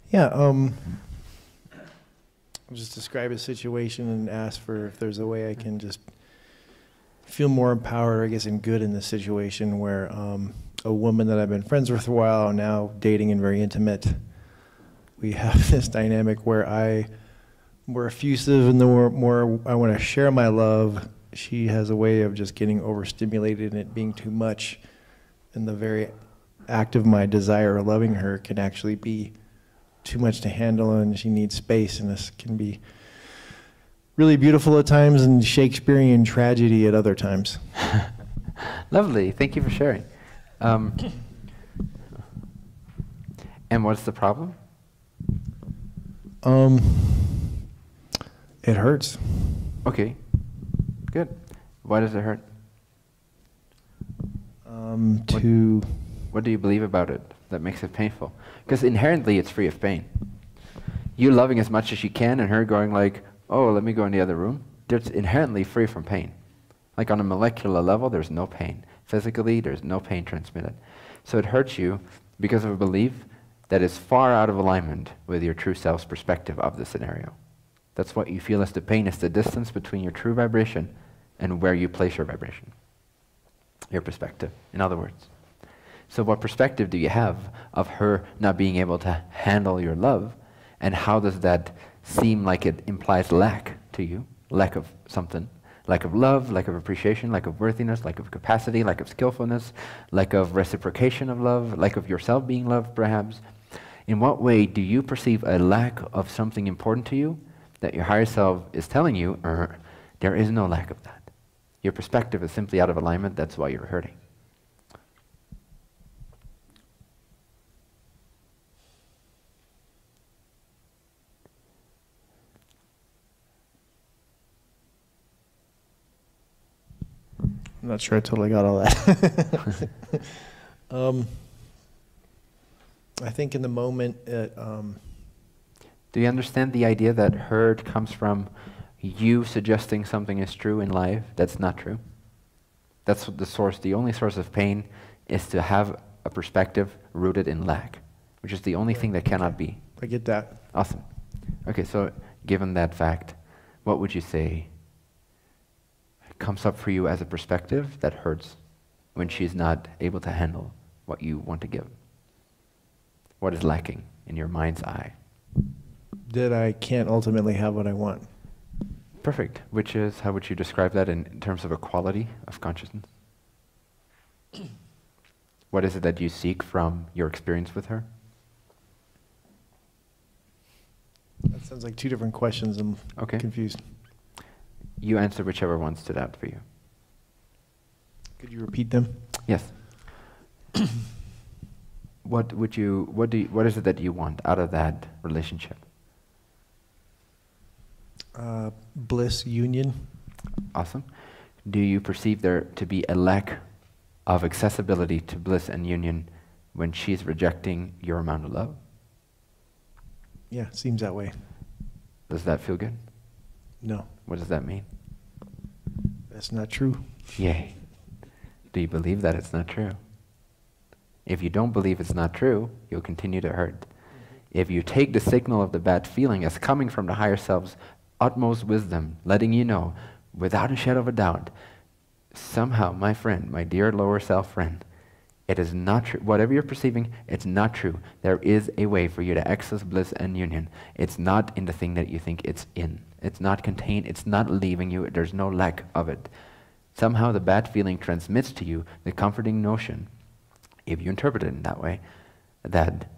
Yeah, I'll just describe a situation and ask for if there's a way I can just feel more empowered, I guess, and good in this situation where a woman that I've been friends with for a while, now dating and very intimate, we have this dynamic where I'm more effusive and the more I want to share my love, she has a way of just getting overstimulated and it being too much. And the very act of my desire or loving her can actually be too much to handle, and she needs space, and this can be really beautiful at times and Shakespearean tragedy at other times. Lovely, thank you for sharing. And what's the problem? It hurts. Okay, good. Why does it hurt? What do you believe about it that makes it painful? Because inherently it's free of pain. You loving as much as you can and her going like, oh, let me go in the other room, it's inherently free from pain. Like on a molecular level, there's no pain. Physically, there's no pain transmitted. So it hurts you because of a belief that is far out of alignment with your true self's perspective of the scenario. That's what you feel as the pain, is the distance between your true vibration and where you place your vibration. Your perspective, in other words. So what perspective do you have of her not being able to handle your love, and how does that seem like it implies lack to you? Lack of something. Lack of love, lack of appreciation, lack of worthiness, lack of capacity, lack of skillfulness, lack of reciprocation of love, lack of yourself being loved perhaps. In what way do you perceive a lack of something important to you that your higher self is telling you, there is no lack of that. Your perspective is simply out of alignment, that's why you're hurting. I'm not sure I totally got all that. I think in the moment, do you understand the idea that hurt comes from you suggesting something is true in life that's not true? That's what the source, the only source of pain is to have a perspective rooted in lack, which is the only thing that cannot be. I get that. Awesome. Okay, so given that fact, what would you say comes up for you as a perspective that hurts when she's not able to handle what you want to give? What is lacking in your mind's eye? That I can't ultimately have what I want. Perfect. Which is, how would you describe that in terms of a quality of consciousness? What is it that you seek from your experience with her? That sounds like two different questions. I'm confused. You answer whichever one stood out for you. Could you repeat them? Yes. What is it that you want out of that relationship? Bliss, union. Awesome. Do you perceive there to be a lack of accessibility to bliss and union when she's rejecting your amount of love? Yeah, seems that way. Does that feel good? No. What does that mean? That's not true. Yay. Do you believe that it's not true? If you don't believe it's not true, you'll continue to hurt. If you take the signal of the bad feeling as coming from the higher self's utmost wisdom, letting you know, without a shadow of a doubt, somehow, my friend, my dear lower self friend, it is not true. Whatever you're perceiving, it's not true. There is a way for you to access bliss and union. It's not in the thing that you think it's in. It's not contained. It's not leaving you. There's no lack of it. Somehow the bad feeling transmits to you the comforting notion, if you interpret it in that way, that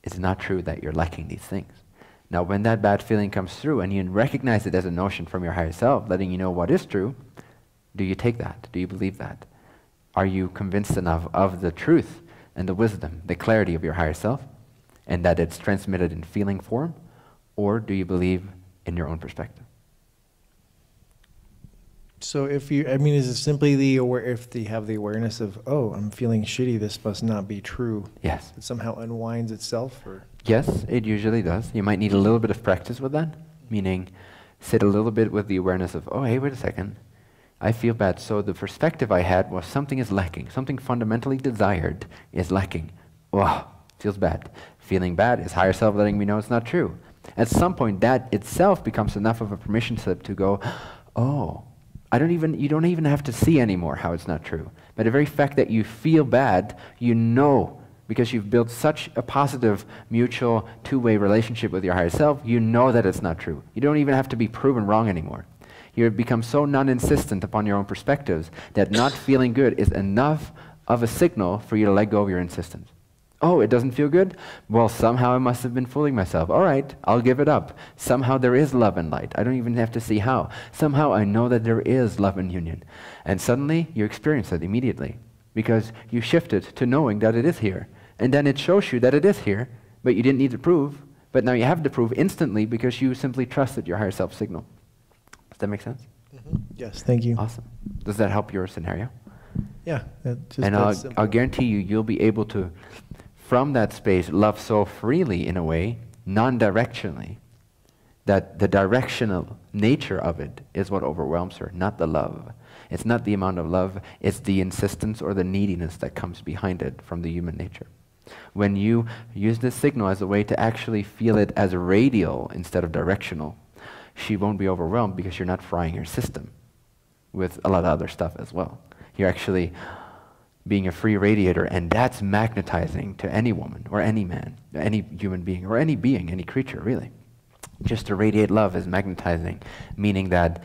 it's not true that you're lacking these things. Now, when that bad feeling comes through and you recognize it as a notion from your higher self, letting you know what is true, do you take that? Do you believe that? Are you convinced enough of the truth and the wisdom, the clarity of your higher self, and that it's transmitted in feeling form? Or do you believe in your own perspective? So if you, I mean, is it simply if they have the awareness of, oh, I'm feeling shitty, this must not be true? Yes. It somehow unwinds itself? Or? Yes, it usually does. You might need a little bit of practice with that, meaning sit a little bit with the awareness of, oh, hey, wait a second. I feel bad. So the perspective I had was something is lacking. Something fundamentally desired is lacking. Wow. feels bad. Feeling bad is higher self letting me know it's not true. At some point, that itself becomes enough of a permission slip to go, oh, you don't even have to see anymore how it's not true. But the very fact that you feel bad, you know, because you've built such a positive, mutual, two-way relationship with your higher self, you know that it's not true. You don't even have to be proven wrong anymore. You become so non-insistent upon your own perspectives that not feeling good is enough of a signal for you to let go of your insistence. Oh, it doesn't feel good? Well, somehow I must have been fooling myself. All right, I'll give it up. Somehow there is love and light. I don't even have to see how. Somehow I know that there is love and union. And suddenly you experience it immediately because you shifted to knowing that it is here. And then it shows you that it is here, but you didn't need to prove. But now you have to prove instantly because you simply trusted your higher self signal. Does that make sense? Mm-hmm. Yes, thank you. Awesome. Does that help your scenario? Yeah. And I'll guarantee you'll be able to, from that space, love so freely in a way, non-directionally, that the directional nature of it is what overwhelms her, not the love. It's not the amount of love, it's the insistence or the neediness that comes behind it from the human nature. When you use this signal as a way to actually feel it as radial instead of directional, she won't be overwhelmed because you're not frying your system with a lot of other stuff as well. You're actually being a free radiator, and that's magnetizing to any woman or any man, any human being, or any being, any creature, really. Just to radiate love is magnetizing, meaning that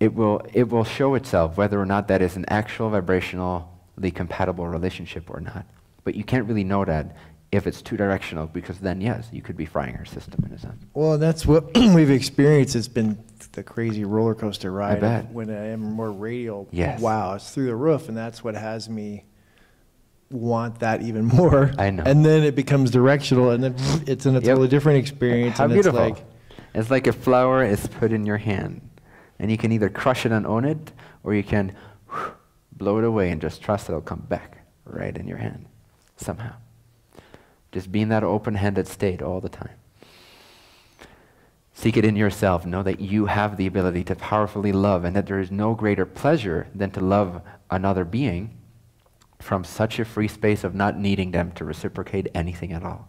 it will show itself whether or not that is an actual vibrationally compatible relationship or not. But you can't really know that if it's two-directional, because then, yes, you could be frying her system in a sense. Well, that's what we've experienced. It's been the crazy roller coaster ride. I bet. When I am more radial, yes. Wow, it's through the roof, and that's what has me want that even more. I know. And then it becomes directional, and then it's in a totally different experience. How and beautiful. It's like a flower is put in your hand, and you can either crush it and own it, or you can blow it away and just trust it'll come back right in your hand somehow. Just be in that open-handed state all the time. Seek it in yourself. Know that you have the ability to powerfully love, and that there is no greater pleasure than to love another being from such a free space of not needing them to reciprocate anything at all.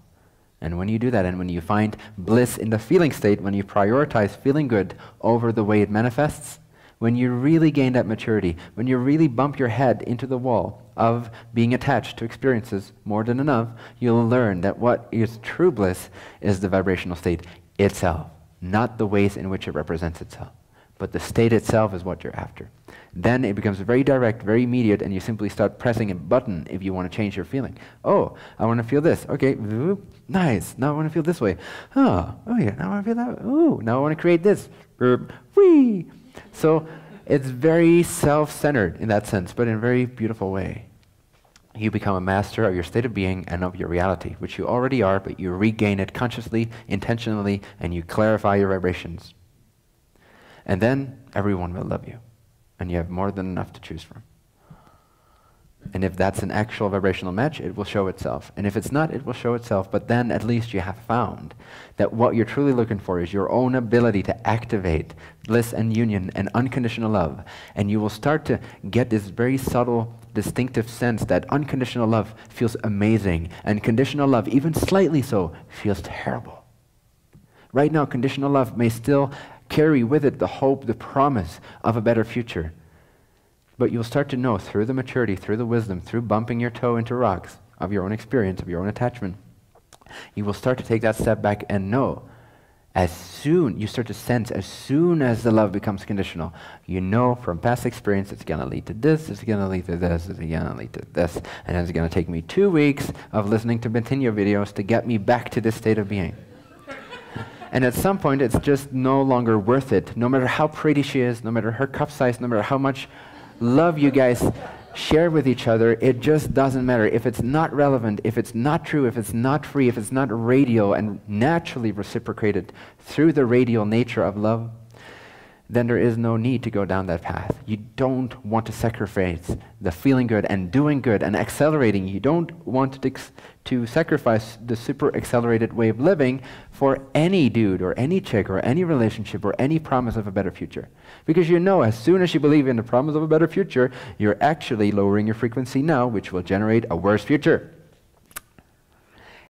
And when you do that, and when you find bliss in the feeling state, when you prioritize feeling good over the way it manifests, when you really gain that maturity, when you really bump your head into the wall of being attached to experiences more than enough, you'll learn that what is true bliss is the vibrational state itself, not the ways in which it represents itself. But the state itself is what you're after. Then it becomes very direct, very immediate, and you simply start pressing a button if you want to change your feeling. Oh, I want to feel this. Okay, nice. Now I want to feel this way. Oh yeah, now I want to feel that way. Ooh, now I want to create this. Whee! So it's very self-centered in that sense, but in a very beautiful way. You become a master of your state of being and of your reality, which you already are, but you regain it consciously, intentionally, and you clarify your vibrations. And then everyone will love you, and you have more than enough to choose from. And if that's an actual vibrational match, it will show itself. And if it's not, it will show itself. But then at least you have found that what you're truly looking for is your own ability to activate bliss and union and unconditional love. And you will start to get this very subtle, distinctive sense that unconditional love feels amazing, and conditional love, even slightly so, feels terrible. Right now, conditional love may still carry with it the hope, the promise of a better future. But you'll start to know through the maturity, through the wisdom, through bumping your toe into rocks of your own experience, of your own attachment, you will start to take that step back and know, you start to sense, as soon as the love becomes conditional, you know from past experience it's going to lead to this, it's going to lead to this, it's going to lead to this, and it's going to take me 2 weeks of listening to Bentinho videos to get me back to this state of being. And at some point, it's just no longer worth it, no matter how pretty she is, no matter her cup size, no matter how much love you guys share with each other, it just doesn't matter. If it's not relevant, if it's not true, if it's not free, if it's not radial and naturally reciprocated through the radial nature of love, then there is no need to go down that path. You don't want to sacrifice the feeling good and doing good and accelerating. You don't want to sacrifice the super accelerated way of living for any dude or any chick or any relationship or any promise of a better future. Because you know, as soon as you believe in the promise of a better future, you're actually lowering your frequency now, which will generate a worse future.